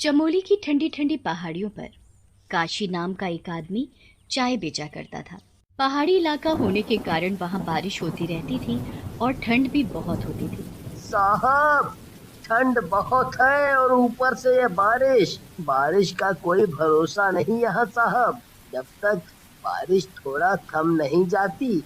चमोली की ठंडी ठंडी पहाड़ियों पर काशी नाम का एक आदमी चाय बेचा करता था। पहाड़ी इलाका होने के कारण वहाँ बारिश होती रहती थी और ठंड भी बहुत होती थी। साहब, ठंड बहुत है और ऊपर से ये बारिश। बारिश का कोई भरोसा नहीं यहाँ साहब। जब तक बारिश थोड़ा थम नहीं जाती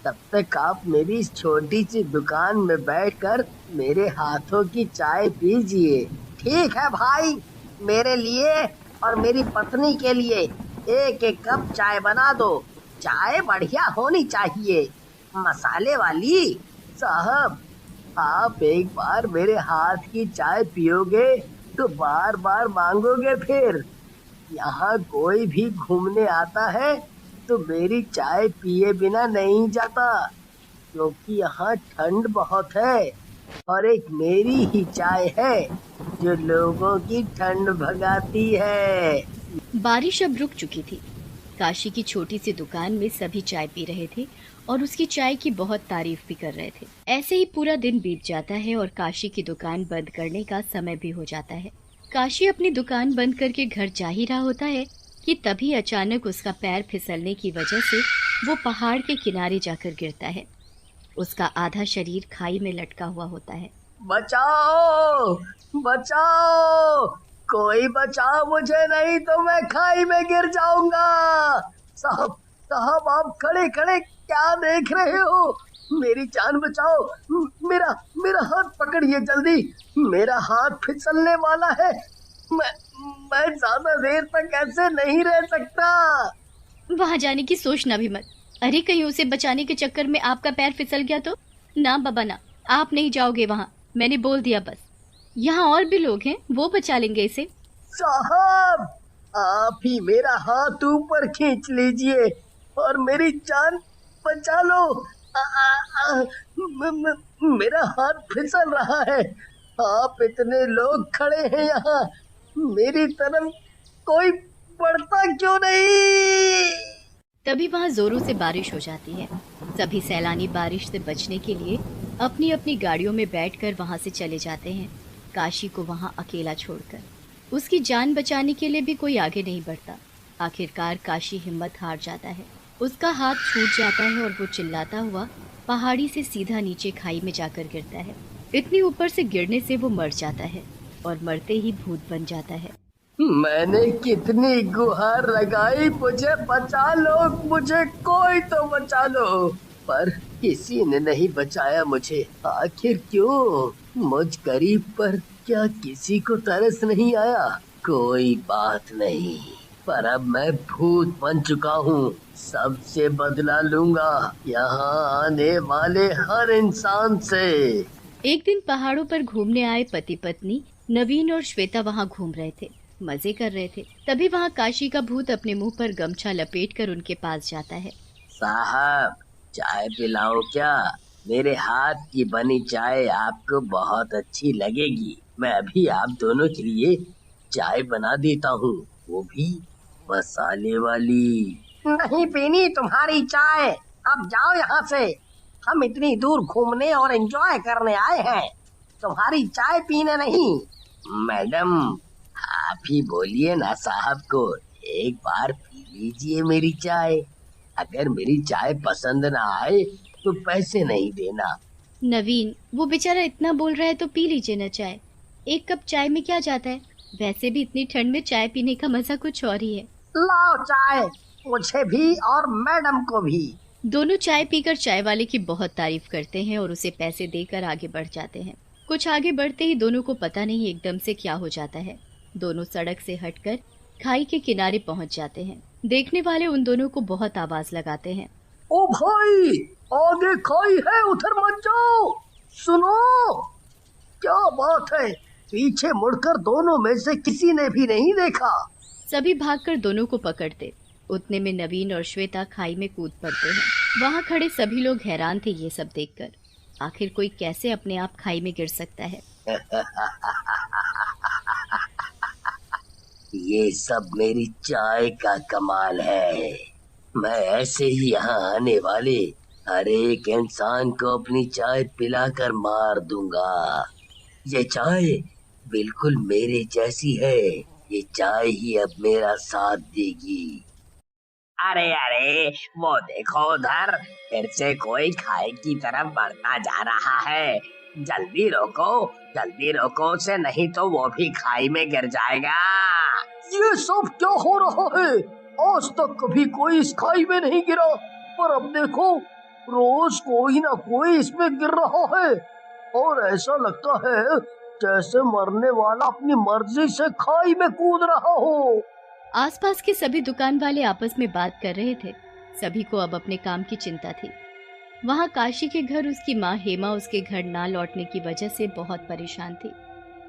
तब तक आप मेरी इस छोटी सी दुकान में बैठकर मेरे हाथों की चाय पीजिए। ठीक है भाई, मेरे लिए और मेरी पत्नी के लिए एक एक कप चाय बना दो। चाय बढ़िया होनी चाहिए, मसाले वाली। साहब, आप एक बार मेरे हाथ की चाय पियोगे तो बार बार मांगोगे फिर। यहाँ कोई भी घूमने आता है तो मेरी चाय पिए बिना नहीं जाता, क्योंकि यहाँ ठंड बहुत है और एक मेरी ही चाय है जो लोगों की ठंड भगाती है। बारिश अब रुक चुकी थी। काशी की छोटी सी दुकान में सभी चाय पी रहे थे और उसकी चाय की बहुत तारीफ भी कर रहे थे। ऐसे ही पूरा दिन बीत जाता है और काशी की दुकान बंद करने का समय भी हो जाता है। काशी अपनी दुकान बंद करके घर जा ही रहा होता है कि तभी अचानक उसका पैर फिसलने की वजह से वो पहाड़ के किनारे जाकर गिरता है। उसका आधा शरीर खाई में लटका हुआ होता है। बचाओ, बचाओ, कोई बचाओ मुझे, नहीं तो मैं खाई में गिर जाऊंगा। साहब, साहब, आप खड़े खड़े क्या देख रहे हो? मेरी जान बचाओ। मेरा मेरा हाथ पकड़िए जल्दी, मेरा हाथ फिसलने वाला है। मैं मैं ज्यादा देर तक ऐसे नहीं रह सकता। वहां जाने की सोचना भी मत। अरे कहीं उसे बचाने के चक्कर में आपका पैर फिसल गया तो? ना बाबा ना, आप नहीं जाओगे वहां। मैंने बोल दिया बस। यहाँ और भी लोग हैं, वो बचा लेंगे इसे। साहब, आप ही मेरा हाथ ऊपर खींच लीजिए और मेरी जान बचा लो। आ, आ, आ, मेरा हाथ फिसल रहा है। आप इतने लोग खड़े हैं यहाँ, मेरी तरफ कोई बढ़ता क्यों नहीं? तभी वहां जोरों से बारिश हो जाती है। सभी सैलानी बारिश से बचने के लिए अपनी अपनी गाड़ियों में बैठकर वहां से चले जाते हैं, काशी को वहां अकेला छोड़कर। उसकी जान बचाने के लिए भी कोई आगे नहीं बढ़ता। आखिरकार काशी हिम्मत हार जाता है। उसका हाथ छूट जाता है और वो चिल्लाता हुआ पहाड़ी से सीधा नीचे खाई में जाकर गिरता है। इतनी ऊपर से गिरने से वो मर जाता है और मरते ही भूत बन जाता है। मैंने कितनी गुहार लगाई, मुझे बचा लो, मुझे कोई तो बचा लो, पर किसी ने नहीं बचाया मुझे। आखिर क्यों? मुझ गरीब पर क्या किसी को तरस नहीं आया? कोई बात नहीं, पर अब मैं भूत बन चुका हूँ, सबसे बदला लूंगा, यहाँ आने वाले हर इंसान से। एक दिन पहाड़ों पर घूमने आए पति पत्नी नवीन और श्वेता वहां घूम रहे थे, मजे कर रहे थे। तभी वहां काशी का भूत अपने मुंह पर गमछा लपेटकर उनके पास जाता है। साहब, चाय पिलाओ क्या? मेरे हाथ की बनी चाय आपको बहुत अच्छी लगेगी। मैं अभी आप दोनों के लिए चाय बना देता हूँ, वो भी मसाले वाली। नहीं पीनी तुम्हारी चाय, अब जाओ यहाँ से। हम इतनी दूर घूमने और एंजॉय करने आए हैं, तुम्हारी चाय पीने नहीं। मैडम, आप ही बोलिए ना साहब को, एक बार पी लीजिए मेरी चाय। अगर मेरी चाय पसंद ना आए तो पैसे नहीं देना। नवीन, वो बेचारा इतना बोल रहा है तो पी लीजिए न चाय। एक कप चाय में क्या जाता है? वैसे भी इतनी ठंड में चाय पीने का मजा कुछ और ही है। लाओ चाय, मुझे भी और मैडम को भी। दोनों चाय पीकर चाय वाले की बहुत तारीफ करते हैं और उसे पैसे देकर आगे बढ़ जाते हैं। कुछ आगे बढ़ते ही दोनों को पता नहीं एकदम से क्या हो जाता है। दोनों सड़क से हटकर खाई के किनारे पहुंच जाते हैं। देखने वाले उन दोनों को बहुत आवाज लगाते हैं। ओ भाई, आगे खाई है, उधर मत जाओ। सुनो, क्या बात है? पीछे मुड़कर दोनों में से किसी ने भी नहीं देखा। सभी भागकर दोनों को पकड़ते। उतने में नवीन और श्वेता खाई में कूद पड़ते हैं। वहां खड़े सभी लोग हैरान थे ये सब देखकर। आखिर कोई कैसे अपने आप खाई में गिर सकता है? ये सब मेरी चाय का कमाल है। मैं ऐसे ही यहाँ आने वाले हर एक इंसान को अपनी चाय पिलाकर मार दूंगा। ये चाय बिल्कुल मेरे जैसी है। ये चाय ही अब मेरा साथ देगी। अरे अरे, वो देखो उधर, फिर से कोई खाई की तरफ बढ़ता जा रहा है। जल्दी रोको उसे, नहीं तो वो भी खाई में गिर जाएगा। ये सब क्या हो रहा है? आज तक कभी कोई इस खाई में नहीं गिरा, पर अब देखो रोज कोई ना कोई इसमें गिर रहा है। और ऐसा लगता है जैसे मरने वाला अपनी मर्जी से खाई में कूद रहा हो। आसपास के सभी दुकान वाले आपस में बात कर रहे थे। सभी को अब अपने काम की चिंता थी। वहां काशी के घर उसकी माँ हेमा उसके घर ना लौटने की वजह से बहुत परेशान थी।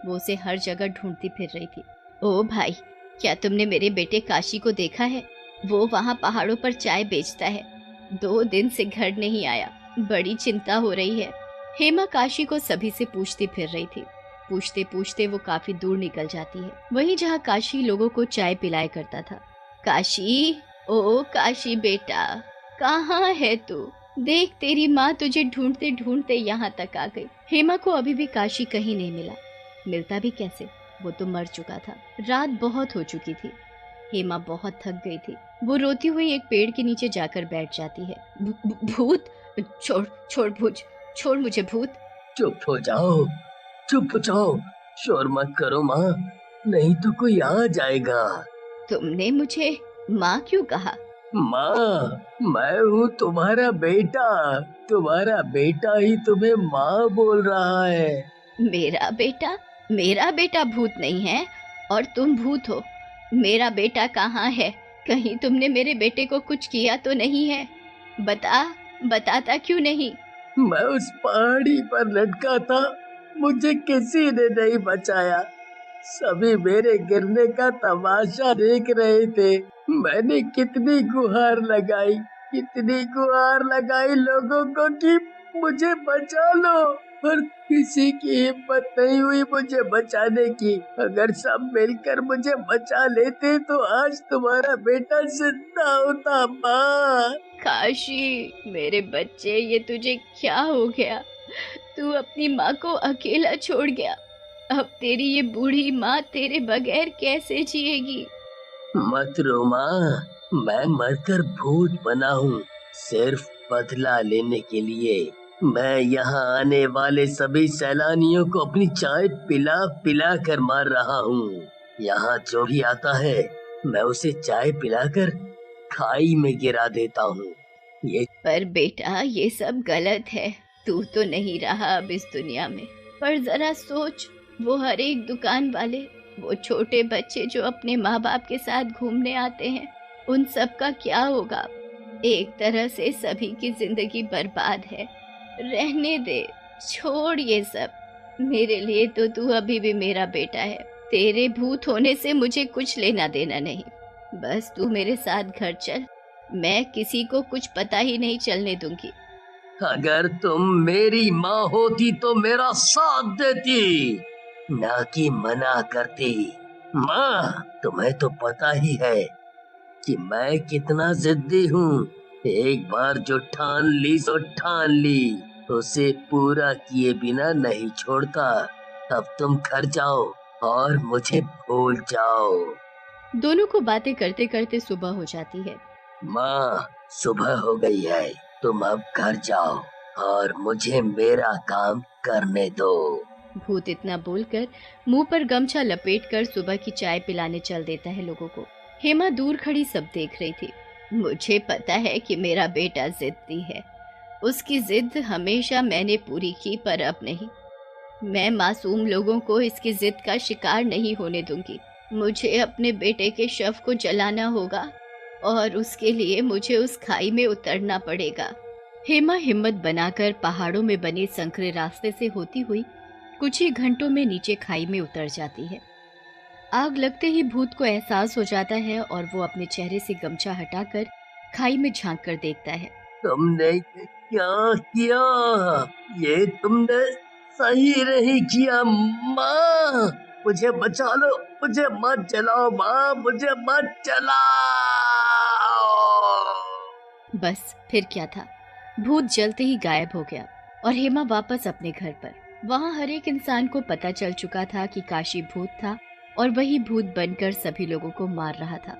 वो उसे हर जगह ढूंढती फिर रही थी। ओ भाई, क्या तुमने मेरे बेटे काशी को देखा है? वो वहां पहाड़ों पर चाय बेचता है। 2 दिन से घर नहीं आया। बड़ी चिंता हो रही है। हेमा काशी को सभी से पूछती फिर रही थी। पूछते पूछते वो काफी दूर निकल जाती है, वहीं जहाँ काशी लोगों को चाय पिलाया करता था। काशी, ओ काशी बेटा, कहाँ है तू? देख, तेरी माँ तुझे ढूंढते ढूंढते यहाँ तक आ गई। हेमा को अभी भी काशी कहीं नहीं मिला। मिलता भी कैसे, वो तो मर चुका था। रात बहुत हो चुकी थी। हेमा बहुत थक गई थी। वो रोती हुई एक पेड़ के नीचे जाकर बैठ जाती है। भूत! छोड़ छोड़ भूत, छोड़ मुझे भूत। चुप हो जाओ, चुप हो जाओ, शोर मत करो माँ, नहीं तो कोई आ जाएगा। तुमने मुझे माँ क्यों कहा? माँ, मैं हूँ तुम्हारा बेटा। तुम्हारा बेटा ही तुम्हें माँ बोल रहा है। मेरा बेटा? मेरा बेटा भूत नहीं है और तुम भूत हो। मेरा बेटा कहाँ है? कहीं तुमने मेरे बेटे को कुछ किया तो नहीं है? बताता क्यों नहीं? मैं उस पहाड़ी पर लटका था, मुझे किसी ने नहीं बचाया। सभी मेरे गिरने का तमाशा देख रहे थे। मैंने कितनी गुहार लगाई लोगों को कि मुझे बचा लो, पर किसी की हिम्मत नहीं हुई मुझे बचाने की। अगर सब मिलकर मुझे बचा लेते तो आज तुम्हारा बेटा जिंदा होता माँ। काशी, मेरे बच्चे, ये तुझे क्या हो गया? तू अपनी माँ को अकेला छोड़ गया। अब तेरी ये बूढ़ी माँ तेरे बगैर कैसे जिएगी? मत रो माँ, मैं मरकर भूत बना हूँ, सिर्फ बदला लेने के लिए। मैं यहाँ आने वाले सभी सैलानियों को अपनी चाय पिला पिला कर मार रहा हूँ। यहाँ जो भी आता है मैं उसे चाय पिलाकर खाई में गिरा देता हूँ। ये पर बेटा, ये सब गलत है। तू तो नहीं रहा अब इस दुनिया में। पर जरा सोच, वो हर एक दुकान वाले, वो छोटे बच्चे जो अपने माँ बाप के साथ घूमने आते हैं, उन सब का क्या होगा? एक तरह से सभी की जिंदगी बर्बाद है। रहने दे, छोड़ ये सब। मेरे लिए तो तू अभी भी मेरा बेटा है। तेरे भूत होने से मुझे कुछ लेना देना नहीं। बस तू मेरे साथ घर चल। मैं किसी को कुछ पता ही नहीं चलने दूंगी। अगर तुम मेरी माँ होती तो मेरा साथ देती, ना कि मना करती। माँ, तुम्हें तो पता ही है कि मैं कितना जिद्दी हूँ। एक बार जो ठान ली सो ठान ली, उसे पूरा किए बिना नहीं छोड़ता। अब तुम घर जाओ और मुझे भूल जाओ। दोनों को बातें करते करते सुबह हो जाती है। माँ, सुबह हो गई है, तुम अब घर जाओ और मुझे मेरा काम करने दो। भूत इतना बोलकर मुंह पर गमछा लपेटकर सुबह की चाय पिलाने चल देता है लोगों को। हेमा दूर खड़ी सब देख रही थी। मुझे पता है कि मेरा बेटा जिद्दी है। उसकी जिद हमेशा मैंने पूरी की, पर अब नहीं। मैं मासूम लोगों को इसकी जिद का शिकार नहीं होने दूंगी। मुझे अपने बेटे के शव को जलाना होगा और उसके लिए मुझे उस खाई में उतरना पड़ेगा। हेमा हिम्मत बनाकर पहाड़ों में बने संकरे रास्ते से होती हुई कुछ ही घंटों में नीचे खाई में उतर जाती है। आग लगते ही भूत को एहसास हो जाता है और वो अपने चेहरे से गमछा हटाकर खाई में झांक कर देखता है। तुमने क्या किया? ये तुमने सही नहीं किया माँ। मुझे बचा लो, मुझे मत जलाओ माँ, मुझे मत जलाओ। बस फिर क्या था, भूत जलते ही गायब हो गया और हेमा वापस अपने घर पर। वहां हर एक इंसान को पता चल चुका था कि काशी भूत था और वही भूत बनकर सभी लोगों को मार रहा था।